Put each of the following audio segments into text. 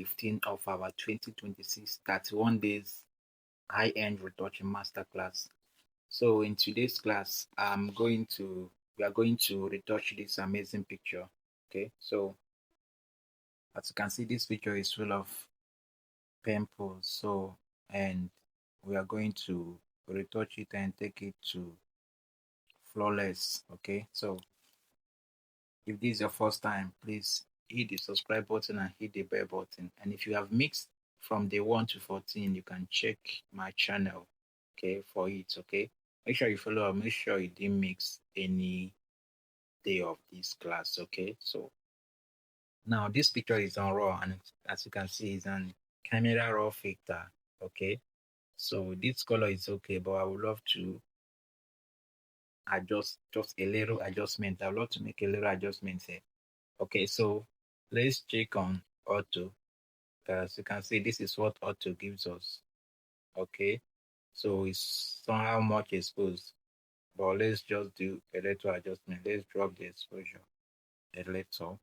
15th of our 2026 31 days high-end retouching masterclass. So in today's class, we are going to retouch this amazing picture. Okay, so as you can see, this picture is full of pimples. And we are going to retouch it and take it to flawless. Okay, so if this is your first time, please hit the subscribe button and hit the bell button. And if you have mixed from day 1 to 14, you can check my channel, okay, for it, okay? Make sure you follow up. Make sure you didn't mix any day of this class, okay? So now this picture is on raw, and as you can see, it's on camera raw filter, okay? So this color is okay, but I would love to adjust just a little adjustment. I would love to make a little adjustment here. Okay, so let's check on auto. As you can see, this is what auto gives us. Okay, so it's somehow much exposed, but let's just do a little adjustment. Let's drop the exposure a little.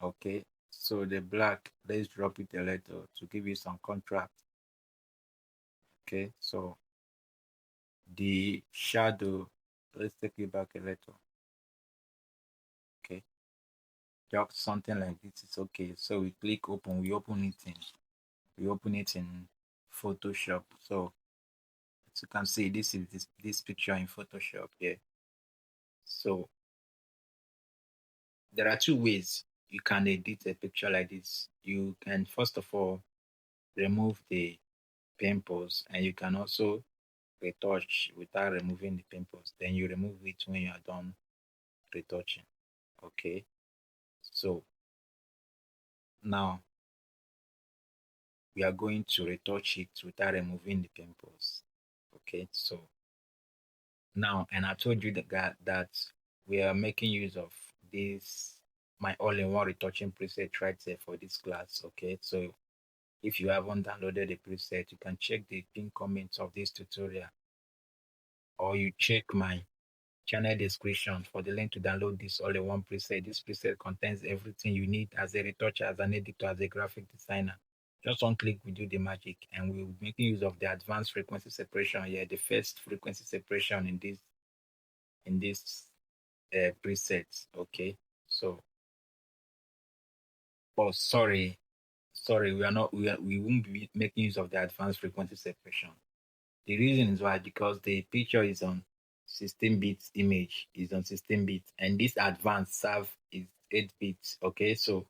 Okay, so the black, let's drop it a little to give you some contrast. Okay, so the shadow, let's take it back a little. Okay, just something like this is okay. So we click open, we open it in Photoshop. So as you can see, this is this picture in Photoshop here. So there are two ways you can edit a picture like this. You can first of all remove the pimples, and you can also retouch without removing the pimples. Then you remove it when you are done retouching. Okay, so now we are going to retouch it without removing the pimples. Okay, so now, and I told you that we are making use of this my all-in-one retouching preset right there for this class. Okay, so if you haven't downloaded the preset, you can check the pinned comments of this tutorial, or you check my channel description for the link to download this all-in-one preset. This preset contains everything you need as a retoucher, as an editor, as a graphic designer. Just one click will do the magic, and we'll be making use of the advanced frequency separation here, the first frequency separation in this presets. Okay, so sorry, we won't be making use of the advanced frequency separation. The reason is why, because the picture is on 16 bits, image is on 16 bits, and this advanced serve is 8 bits. Okay, so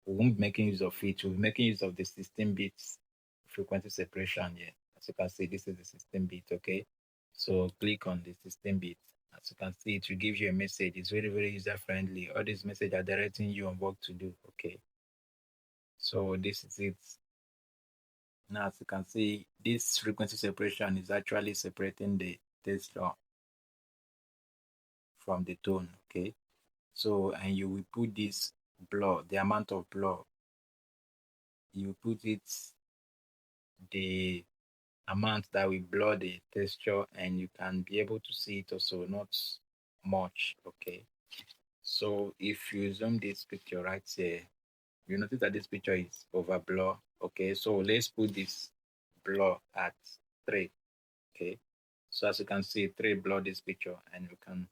we won't be making use of it. We'll be making use of the 16 bits frequency separation here. As you can see, this is the 16 bit. Okay, so click on the 16 bit. As you can see, it will give you a message. It's very, very user friendly. All these messages are directing you on what to do. Okay, so this is it. Now, as you can see, this frequency separation is actually separating the texture from the tone. Okay, so, and you will put this blur, the amount of blur, you put it the amount that will blur the texture, and you can be able to see it also, not much. Okay, so if you zoom this picture right here, you notice that this picture is over blur. Okay, so let's put this blur at 3. Okay, so as you can see, 3 blur this picture, and you can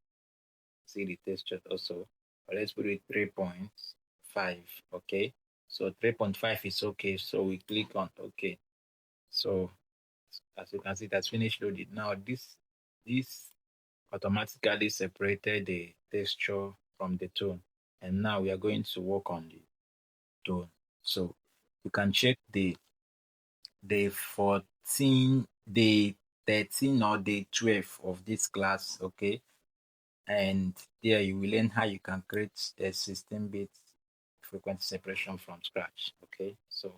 see the texture also. But let's put it 3.5. Okay, so 3.5 is okay, so we click on okay. So as you can see, that's finished loaded. Now this automatically separated the texture from the tone, and now we are going to work on the tone. So you can check the 14, the 13, or the 12 of this class. Okay, and there you will learn how you can create a 16-bit frequency separation from scratch. Okay, so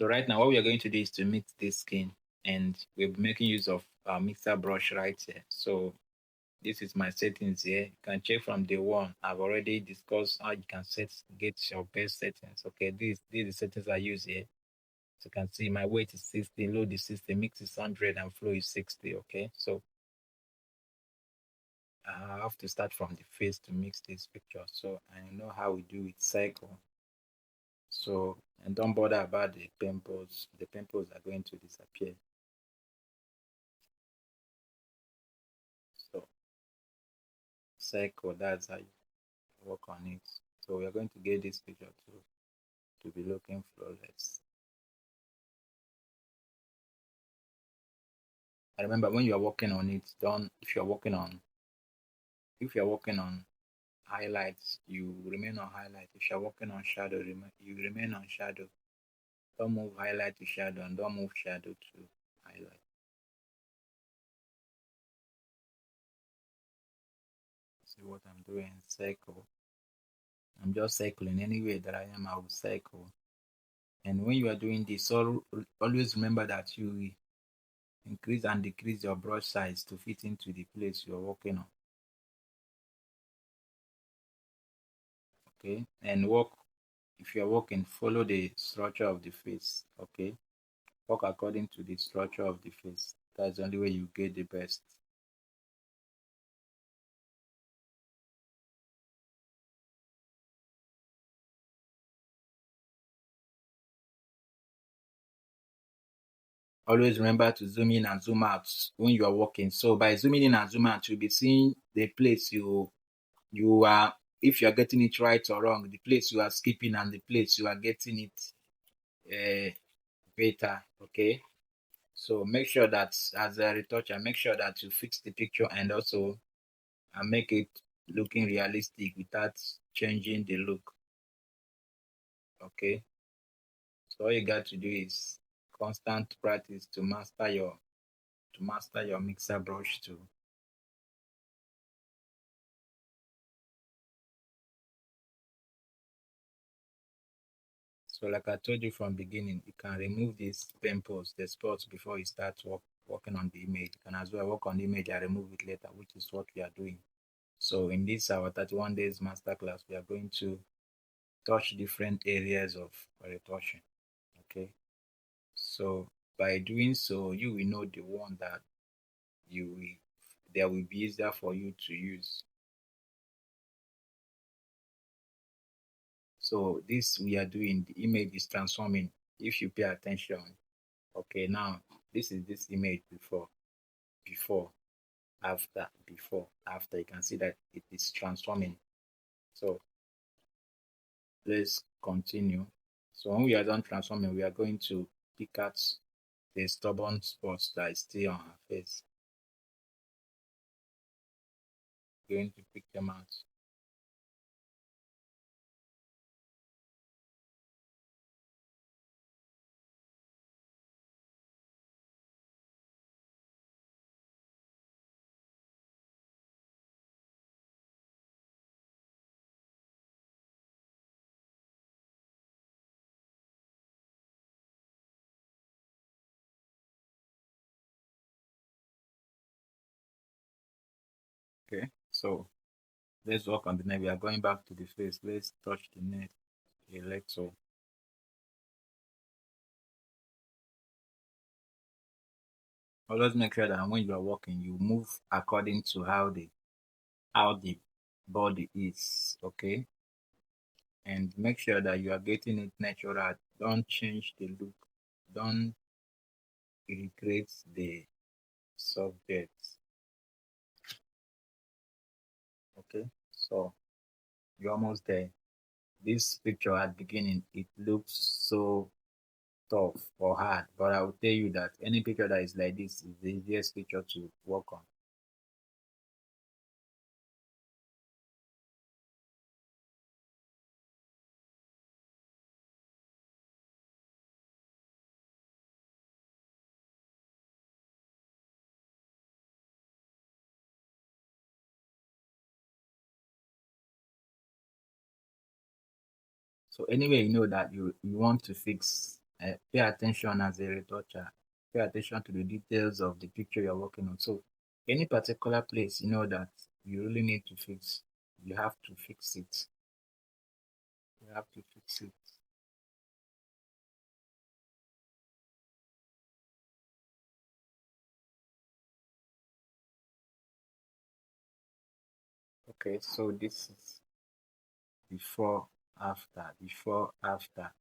right now what we are going to do is to mix this skin, and we'll be making use of our mixer brush right here. So this is my settings here. You can check from day 1. I've already discussed how you can get your best settings. Okay, these are the settings I use here. So you can see my weight is 60, load is 60, mix is 100, and flow is 60. Okay, so I have to start from the face to mix this picture. So I know how we do it cycle. So and don't bother about the pimples. The pimples are going to disappear. So cycle, that's how you work on it. So we are going to get this picture to be looking flawless. And remember, when you are working on it, don't if you're working on highlights, you remain on highlight. If you're working on shadow, you remain on shadow. Don't move highlight to shadow and don't move shadow to highlight. See what I'm doing? Cycle. I'm just cycling any way that I am. I will cycle. And when you are doing this, always remember that you increase and decrease your brush size to fit into the place you're working on. Okay, and work. If you're working, follow the structure of the face. Okay, work according to the structure of the face. That's the only way you get the best. Always remember to zoom in and zoom out when you are working. So by zooming in and zoom out, you'll be seeing the place you are, if you are getting it right or wrong, the place you are skipping and the place you are getting it better. Okay. So make sure that as a retoucher, make sure that you fix the picture and also make it looking realistic without changing the look. Okay. So all you got to do is constant practice to master your mixer brush too. So like I told you from beginning, you can remove these pimples, the spots before you start working on the image. You can as well work on the image and remove it later, which is what we are doing. So in this our 31 days masterclass, we are going to touch different areas of retouching. Okay. So by doing so, you will know the one that you will that will be easier for you to use. So this we are doing, the image is transforming if you pay attention. Okay, now this is this image before, after, before, after. You can see that it is transforming. So let's continue. So when we are done transforming, we are going to pick out the stubborn spots that is still on her face. Going to pick them out. Okay, so let's work on the neck. We are going back to the face. Let's touch the neck a little. Always make sure that when you are walking, you move according to how the body is. Okay, and make sure that you are getting it natural. Don't change the look. Don't recreate the subject. Okay, so you're almost there. This picture at beginning, it looks so tough or hard, but I will tell you that any picture that is like this is the easiest picture to work on. So anyway, you know that you want to fix, pay attention as a retoucher. Pay attention to the details of the picture you're working on. So any particular place, you know that you really need to fix, you have to fix it. You have to fix it. Okay, so this is before, after, before, after,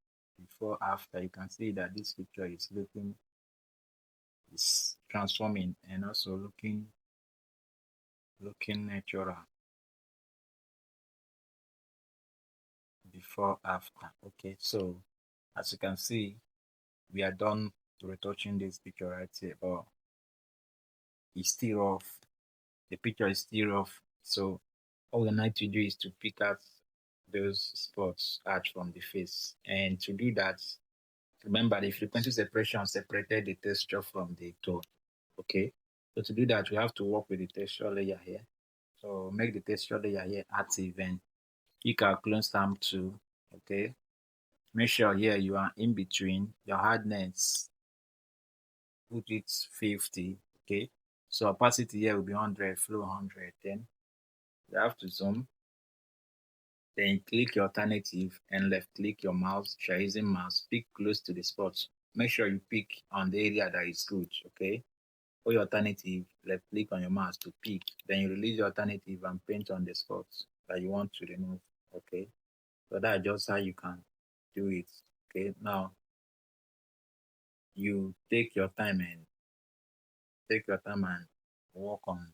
before, after. You can see that this picture is looking, is transforming and also looking natural. Before, after. Okay, so as you can see, we are done retouching this picture right here, but it's still off. The picture is still off. So all we need to do is to pick out those spots out from the face. And to do that, remember the frequency separation separated the texture from the tone. Okay. So to do that, we have to work with the texture layer here. So make the texture layer here active and pick our clone stamp tool. Okay. Make sure here you are in between your hardness. Put it 50. Okay. So opacity here will be 100, flow 100. Then you have to zoom. Then click your alternative and left click your mouse. If you're using mouse, pick close to the spot. Make sure you pick on the area that is good. Okay. For your alternative, left click on your mouse to pick. Then you release your alternative and paint on the spots that you want to remove. Okay. So that's just how you can do it. Okay. Now you take your time and work on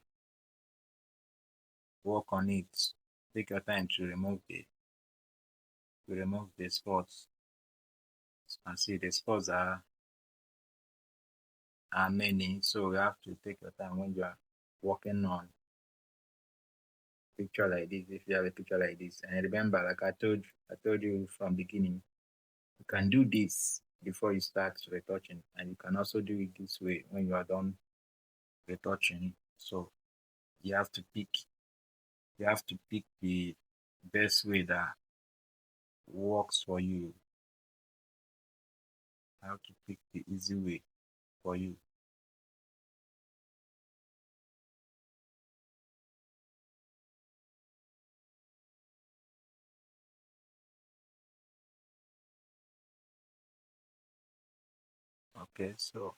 work on it. Take your time to remove the spots. As you can see the spots are many, so you have to take your time when you are working on picture like this. If you have a picture like this, and remember, like I told you from beginning, you can do this before you start retouching, and you can also do it this way when you are done retouching. So you have to pick you have to pick the best way that works for you. You have to pick the easy way for you. Okay, so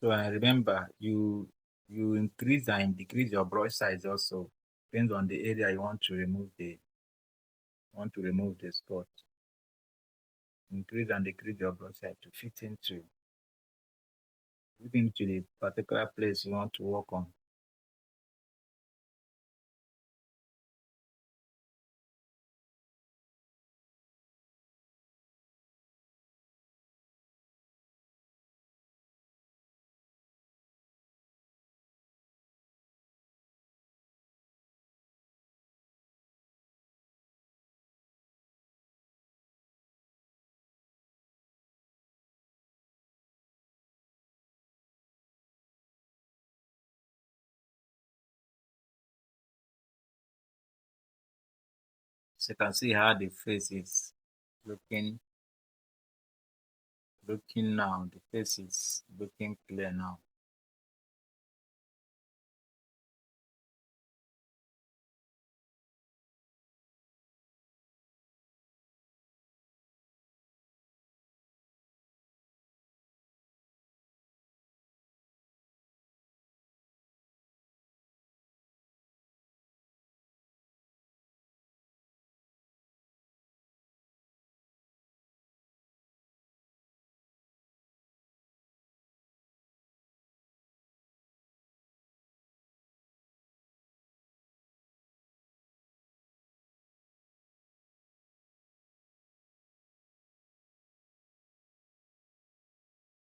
I remember you increase and decrease your brush size also depends on the area you want to remove the spot. Increase and decrease your brush size to fit into the particular place you want to work on. So you can see how the face is looking looking now. The face is looking clear now.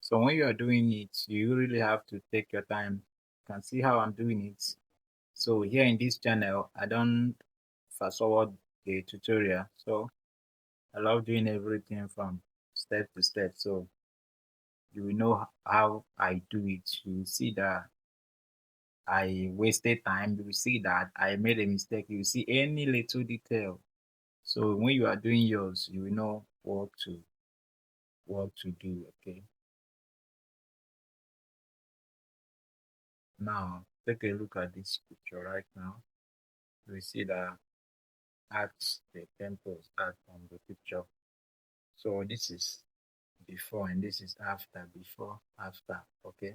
So when you are doing it, you really have to take your time. You can see how I'm doing it. So here in this channel, I don't fast forward the tutorial. So I love doing everything from step to step. So you will know how I do it. You will see that I wasted time. You will see that I made a mistake. You will see any little detail. So when you are doing yours, you will know what to do. Okay. Now take a look at this picture right now. You will see that at the pimples at from the picture. So this is before and this is after. Before, after. Okay.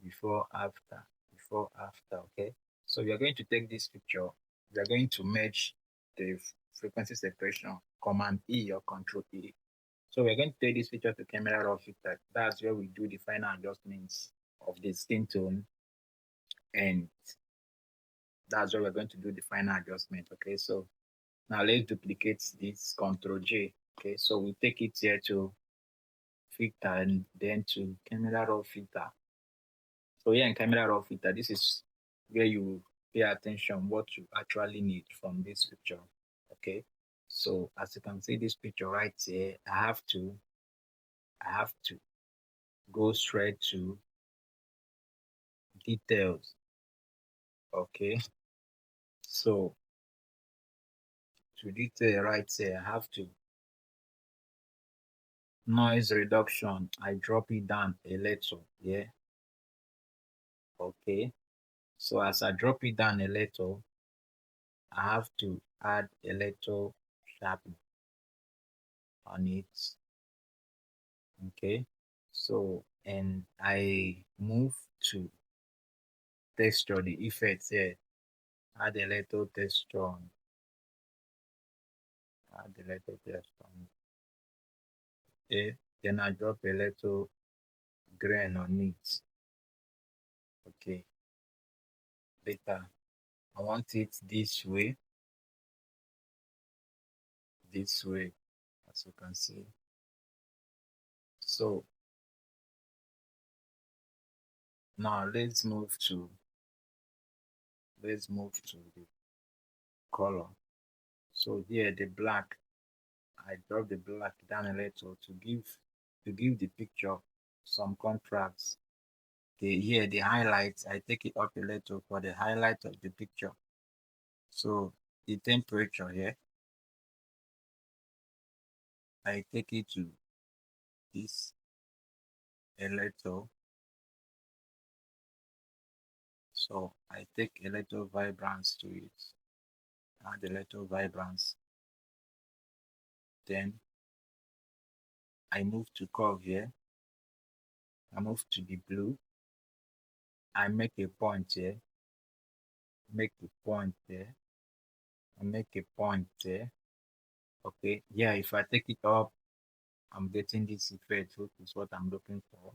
Before, after. Before, after. Okay. So we are going to take this picture. We are going to merge the frequency separation, Command E or Control E. So we're going to take this picture to camera raw filter. That's where we do the final adjustments of the skin tone, and that's where we're going to do the final adjustment. Okay, so now let's duplicate this, Control J. Okay, so we take it here to filter and then to camera raw filter. So here in camera raw filter, this is where you pay attention what you actually need from this picture. Okay, so as you can see this picture right here, I have to go straight to details. Okay, so to detail right here, I have to noise reduction. I drop it down a little. Yeah. Okay. So as I drop it down a little, I have to add a little sharpen on it. Okay. So and I move to texture, the effects here. Add a little texture on. Add a little texture on. Okay. Then I drop a little grain on it. Okay. Later, I want it this way, as you can see. So now let's move to the color. So here the black, I drop the black down a little to give the picture some contrast. Here the highlights, I take it up a little for the highlight of the picture. So the temperature here, I take it to this a little. So I take a little vibrance to it, add a little vibrance. Then I move to curve here. I move to the blue. I make a point here. Make a point there. I make a point there. Okay. Yeah, if I take it up, I'm getting this effect, which is what I'm looking for.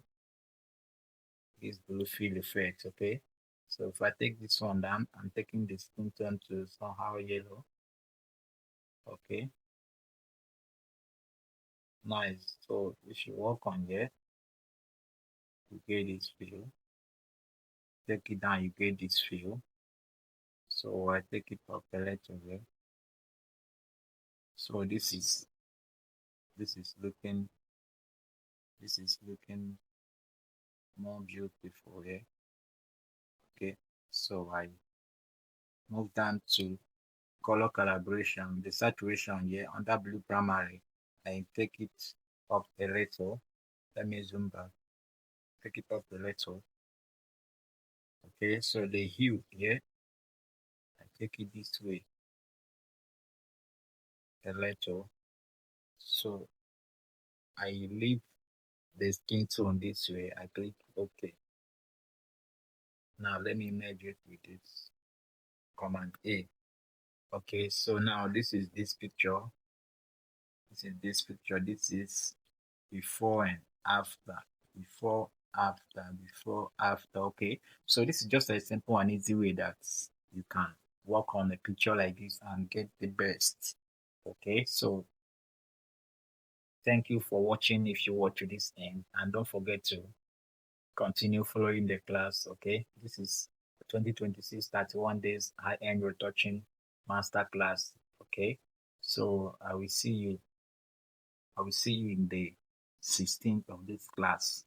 This blue fill effect. Okay. So if I take this one down, I'm taking the skin tone to somehow yellow. Okay. Nice. So if you work on here, you get this feel. Take it down, you get this feel. So I take it up a little bit. So this is looking more beautiful here. Okay, so I move down to color calibration, the saturation here under blue primary. I take it up a little. Let me zoom back. Take it up a little. Okay, so the hue here, I take it this way a little. So I leave the skin tone this way. I click OK. Now let me merge it with this Command A. Okay, so now this is this picture. This is this picture. This is before and after. Before, after, before, after. Okay, so this is just a simple and easy way that you can work on a picture like this and get the best. Okay, so thank you for watching if you watch to this end, and don't forget to continue following the class. Okay, this is 2026 31 days high-end retouching masterclass. Okay, so I will see you in the 16th of this class.